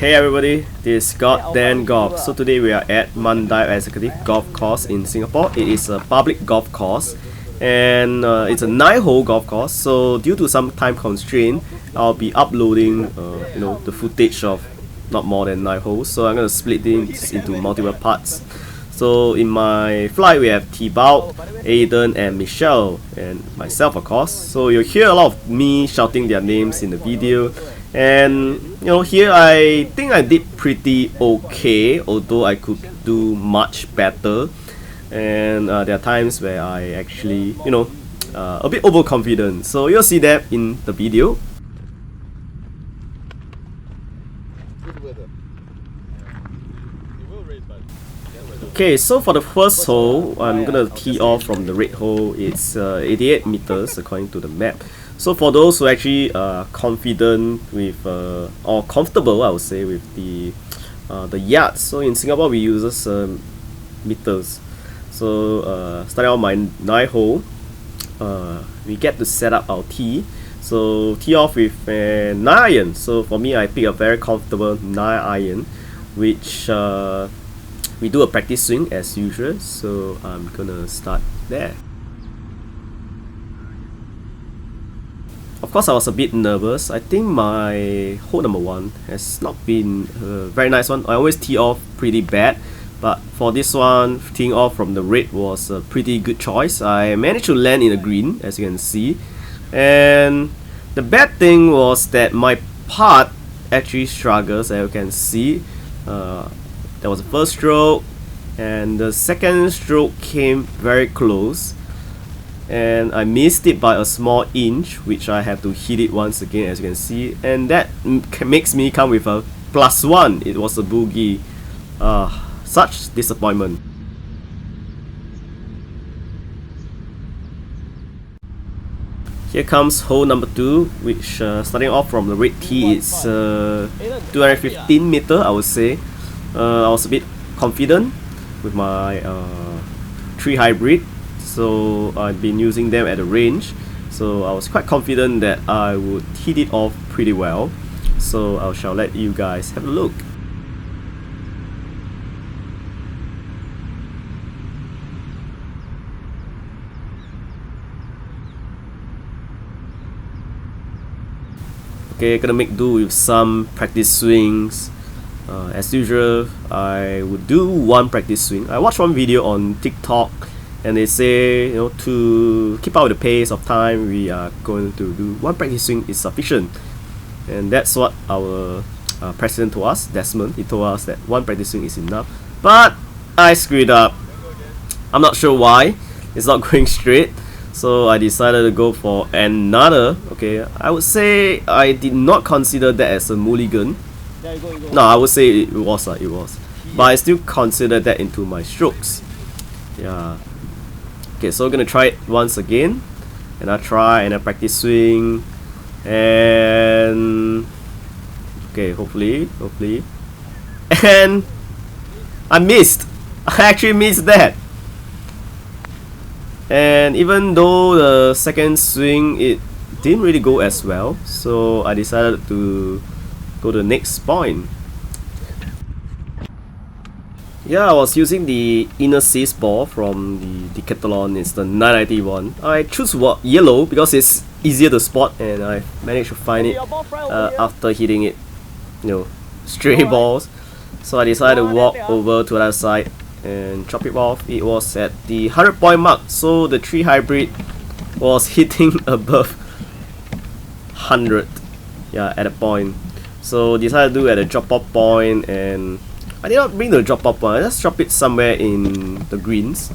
Hey everybody, this is GodDanGolf. So today we are at Mandai Executive Golf Course in Singapore. It is a public golf course and it's a 9-hole golf course. So due to some time constraint, I'll be uploading the footage of not more than 9 holes. So I'm going to split this into multiple parts. So in my flight we have T-Bow, Aiden and Michelle and myself of course. So you'll hear a lot of me shouting their names in the video. And here I think I did pretty okay, although I could do much better. And there are times where I actually, a bit overconfident. So you'll see that in the video. Okay, so for the first hole, I'm gonna tee off from the red hole. It's 88 meters according to the map. So for those who actually are confident with or comfortable, I would say, with the yards. So in Singapore we use meters. So starting out my 9 hole, we get to set up our tee. So tee off with a 9 iron. So for me, I pick a very comfortable 9 iron, which we do a practice swing as usual. So I'm gonna start there. Of course, I was a bit nervous. I think my hole number 1 has not been a very nice one. I always tee off pretty bad, but for this one, teeing off from the red was a pretty good choice. I managed to land in the green, as you can see. And the bad thing was that my putt actually struggles, as you can see. There was the first stroke, and the second stroke came very close. And I missed it by a small inch, which I have to hit it once again, as you can see, and that makes me come with a +1. It was a bogey. Such disappointment. Here comes hole number 2, which starting off from the red tee, it's 215 meter, I would say. I was a bit confident with my 3 hybrid. So I've been using them at the range, so I was quite confident that I would hit it off pretty well. So I shall let you guys have a look. Okay, gonna make do with some practice swings. As usual, I would do one practice swing. I watched one video on TikTok, and they say, to keep up with the pace of time, we are going to do one practice swing is sufficient. And that's what our president told us, Desmond. He told us that one practice swing is enough. But I screwed up. I'm not sure why. It's not going straight. So I decided to go for another. Okay, I would say I did not consider that as a mulligan. No, I would say it was. But I still consider that into my strokes. Yeah. Okay, so we're gonna try it once again, and I try and I practice swing, and okay, hopefully, and I missed. I actually missed that. And even though the second swing it didn't really go as well, so I decided to go to the next point. Yeah, I was using the Inesis ball from the Decathlon. It's the 991. I choose yellow because it's easier to spot, and I managed to find it after hitting it, stray balls. So I decided to walk over to the other side and chop it off. It was at the 100-point mark, so the 3 hybrid was hitting above 100. Yeah, at a point. So decided to do at a drop-off point, and I did not bring the drop-off point. I just drop it somewhere in the greens.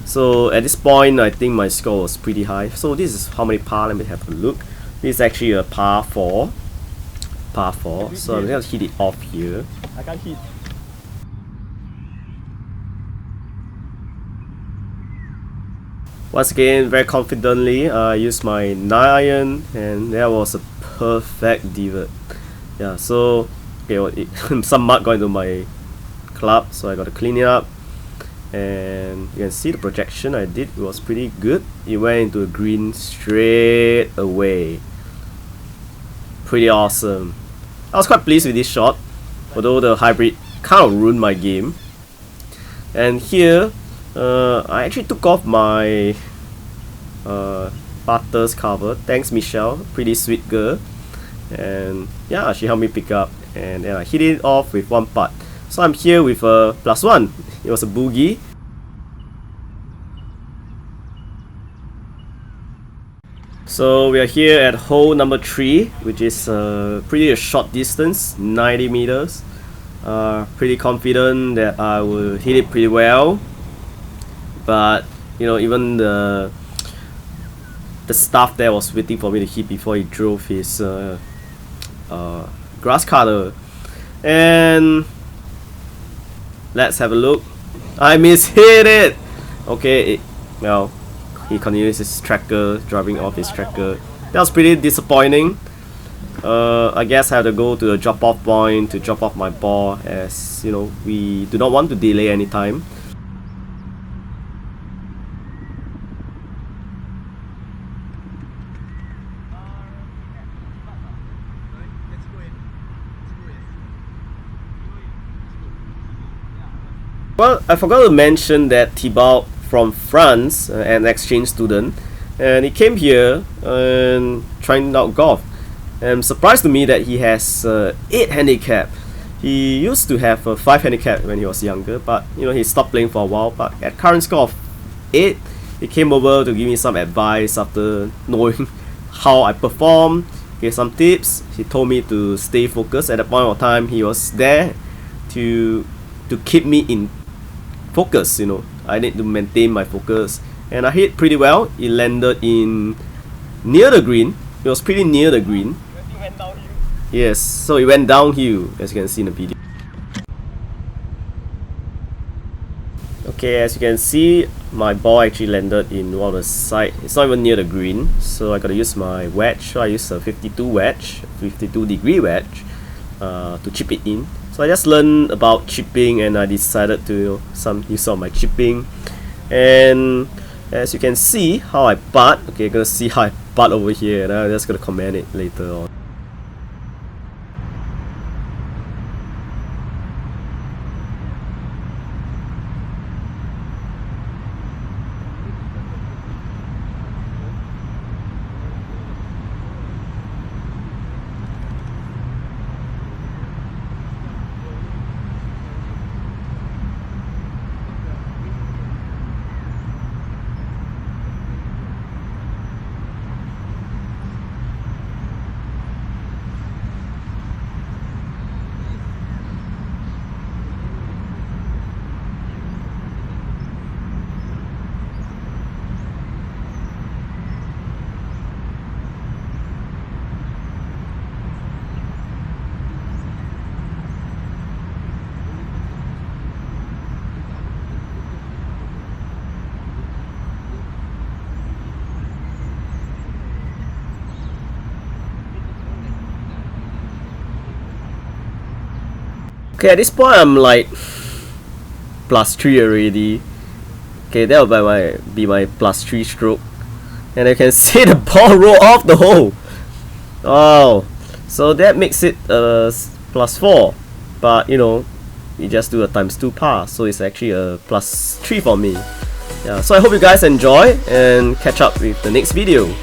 So at this point, I think my score was pretty high. So this is how many par. Let me have a look. This is actually a par 4. Par 4. So I'm gonna hit it off here. I can't hit. Once again, very confidently, I used my 9 iron, and that was a perfect divot. Yeah. So okay, some mud got into my club, so I got to clean it up, and you can see the projection I did was pretty good. It went into a green straight away. Pretty awesome. I was quite pleased with this shot. although the hybrid kind of ruined my game. And here I actually took off my Butters cover. Thanks Michelle, pretty sweet girl. And yeah, she helped me pick up, and then I hit it off with one putt. So I'm here with a +1. It was a boogie. So we are here at hole number 3, which is pretty a short distance, 90 meters. Pretty confident that I will hit it pretty well, but you know, even the staff there was waiting for me to hit before he drove his grass cutter. And let's have a look. I mishit it. Okay, well, he continues his tracker, driving off his tracker. That was pretty disappointing. I guess I have to go to the drop-off point to drop off my ball, as you know, we do not want to delay any time. Well, I forgot to mention that Thibaut from France, an exchange student, and he came here and trying out golf. And surprised to me that he has 8 handicap. He used to have a 5 handicap when he was younger, but you know, he stopped playing for a while. But at current score of 8, he came over to give me some advice after knowing how I perform, gave some tips. He told me to stay focused. At that point of time, he was there to keep me in focus. You know, I need to maintain my focus, and I hit pretty well. It landed in near the green. It was pretty near the green. It went downhill. Yes, so it went downhill, as you can see in the video. Okay, as you can see, my ball actually landed in one of the side. It's not even near the green, so I gotta use my wedge. So I used a 52 wedge, 52 degree wedge, to chip it in. So I just learned about chipping, and I decided to use some of my chipping. And as you can see how I putt, okay, you're gonna see how I putt over here, and I'm just gonna comment it later on. Okay, at this point I'm like +3 already. Okay, that will be my +3 stroke, and I can see the ball roll off the hole. Oh, so that makes it +4. But you know, we just do a ×2 par, so it's actually a +3 for me. Yeah, so I hope you guys enjoy and catch up with the next video.